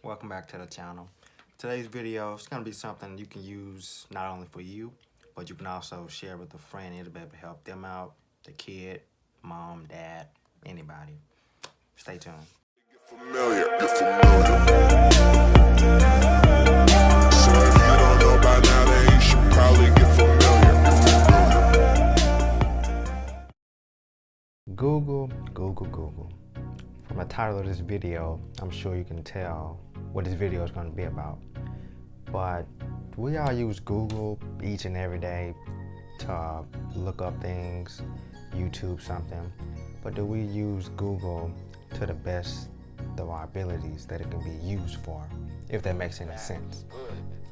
Welcome back to the channel. Today's video is going to be something you can use not only for you, but you can also share with a friend. It'll be able to help them out, the kid, mom, dad, anybody. Stay tuned. Familiar, you're familiar. So if you don't know by now, then you should probably get familiar. Google. From the title of this video, I'm sure you can tell what this video is going to be about. But we all use Google each and every day to look up things, YouTube something. But do we use Google to the best of our abilities that it can be used for, if that makes any sense?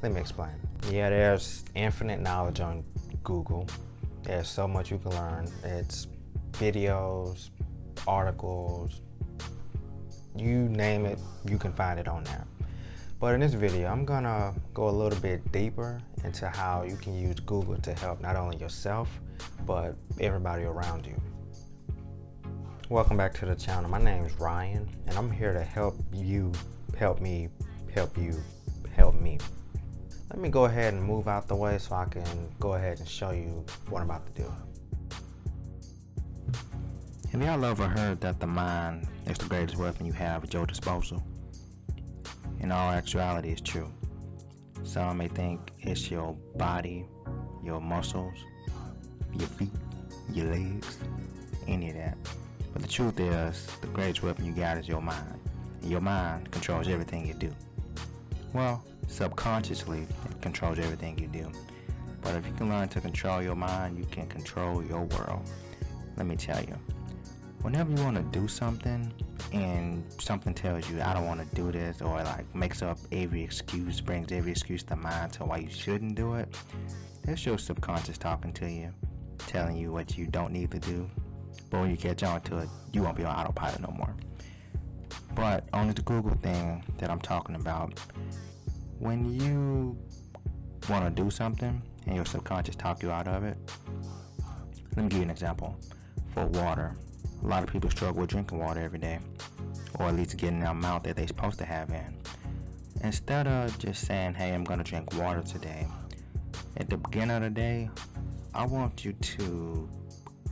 Let me explain. Yeah, there's infinite knowledge on Google. There's so much you can learn. It's videos, articles, you name it, you can find it on there. But in this video, I'm gonna go a little bit deeper into how you can use Google to help not only yourself, but everybody around you. Welcome back to the channel. My name is Ryan, and I'm here to help you, help me, help you, help me. Let me go ahead and move out the way so I can go ahead and show you what I'm about to do. Have y'all ever heard that the mind is the greatest weapon you have at your disposal? In all actuality, it's true. Some may think it's your body, your muscles, your feet, your legs, any of that. But the truth is, the greatest weapon you got is your mind. And your mind controls everything you do. Well, subconsciously, it controls everything you do. But if you can learn to control your mind, you can control your world. Let me tell you. Whenever you want to do something and something tells you, I don't want to do this, or like makes up every excuse, brings every excuse to mind to why you shouldn't do it, that's your subconscious talking to you, telling you what you don't need to do. But when you catch on to it, you won't be on autopilot no more. But on the Google thing that I'm talking about, when you want to do something and your subconscious talk you out of it, let me give you an example. For water, a lot of people struggle with drinking water every day, or at least getting the amount that they're supposed to have in. Instead of just saying, hey, I'm going to drink water today, at the beginning of the day, I want you to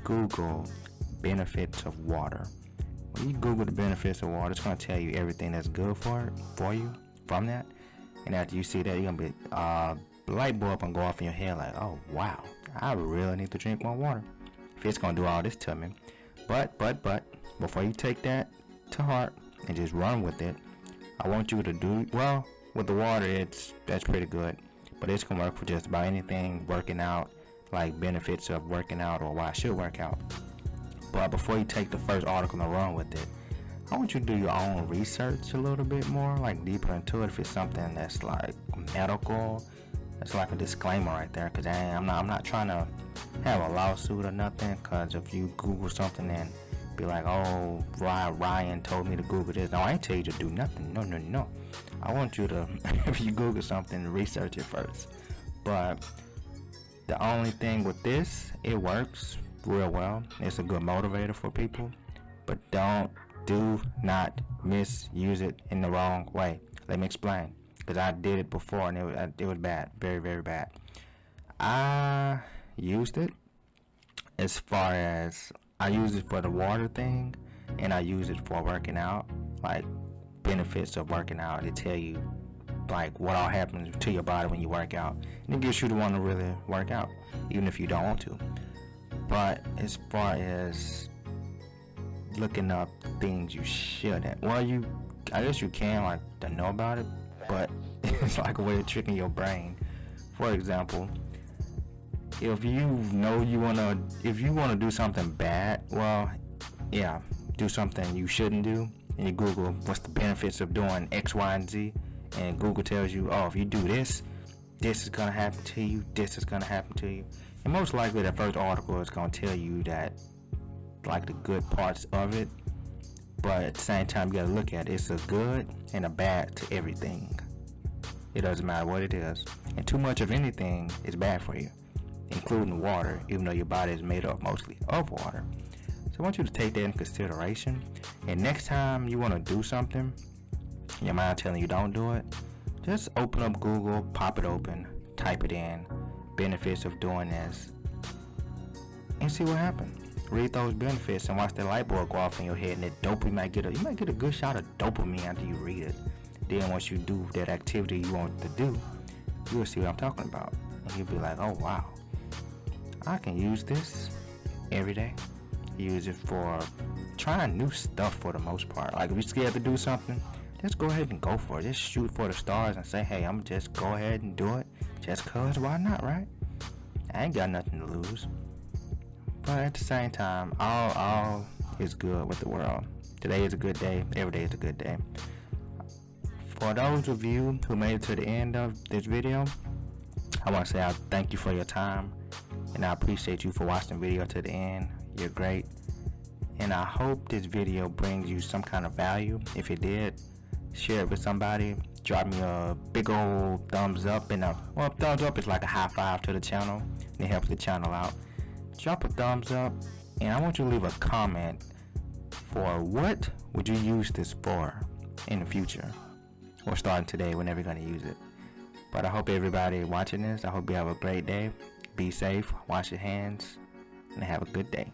Google benefits of water. When you Google the benefits of water, it's going to tell you everything that's good for you from that. And after you see that, you're going to be light bulb and go off in your head like, oh, wow, I really need to drink more water if it's going to do all this to me. But, before you take that to heart and just run with it, I want you to do, well, with the water, that's pretty good. But it's going to work for just about anything working out, like benefits of working out or why I should work out. But before you take the first article and run with it, I want you to do your own research a little bit more, like deeper into it. If it's something that's like medical, that's like a disclaimer right there, because I'm not trying to have a lawsuit or nothing, because if you Google something and be like, oh, Ryan told me to Google this. No, I ain't tell you to do nothing. No. I want you to, if you Google something, research it first. But the only thing with this, it works real well. It's a good motivator for people, but do not misuse it in the wrong way. Let me explain, because I did it before and it was bad, very, very bad. I used it as far as I use it for the water thing, and I use it for working out, like benefits of working out. They tell you like what all happens to your body when you work out, and it gets you to want to really work out, even if you don't want to. But as far as looking up things you shouldn't, well, I guess you can, like, to know about it, but it's like a way of tricking your brain. For example, if you know if you want to do something bad, well, yeah, do something you shouldn't do, and you Google what's the benefits of doing X, Y, and Z, and Google tells you, oh, if you do this, this is going to happen to you, this is going to happen to you. And most likely the first article is going to tell you that, like, the good parts of it, but at the same time you got to look at it. It's a good and a bad to everything. It doesn't matter what it is, and too much of anything is bad for you, including water, even though your body is made up mostly of water. So I want you to take that in consideration, and next time you want to do something, your mind telling you don't do it, just open up Google, pop it open, type it in, benefits of doing this, and see what happens. Read those benefits and watch the light bulb go off in your head, and that dopamine you might get a good shot of dopamine after you read it. Then once you do that activity you want to do, you'll see what I'm talking about, and you'll be like, oh wow, I can use this every day. Use it for trying new stuff for the most part. Like if you're scared to do something, just go ahead and go for it. Just shoot for the stars and say, hey, I'm just go ahead and do it. Just cause, why not, right? I ain't got nothing to lose. But at the same time, all is good with the world. Today is a good day. Every day is a good day. For those of you who made it to the end of this video, I want to say I thank you for your time, and I appreciate you for watching the video to the end. You're great, and I hope this video brings you some kind of value. If it did, share it with somebody. Drop me a big old thumbs up, and thumbs up is like a high five to the channel. It helps the channel out. Drop a thumbs up, and I want you to leave a comment for what would you use this for in the future, or starting today, whenever you're going to use it. But I hope everybody watching this, I hope you have a great day. Be safe, wash your hands, and have a good day.